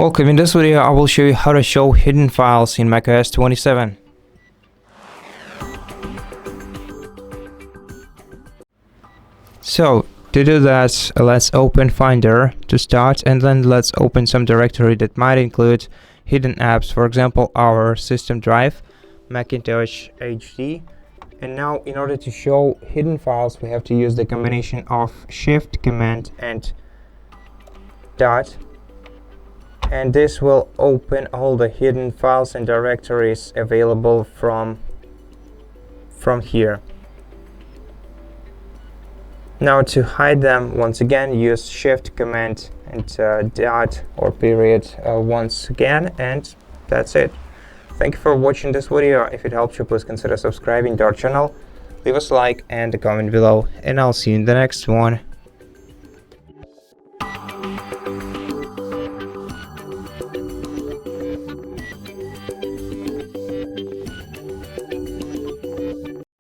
Welcome. In this video, I will show you how to show hidden files in macOS 27. So, to do that, let's open Finder to start, and then let's open some directory that might include hidden apps, for example, our system drive, Macintosh HD. And now, in order to show hidden files, we have to use the combination of Shift, Command, and dot. And this will open all the hidden files and directories available from here. Now to hide them, once again, use Shift, Command, and dot or period once again, and that's it. Thank you for watching this video. If it helped you, please consider subscribing to our channel, leave us a like and a comment below, and I'll see you in the next one.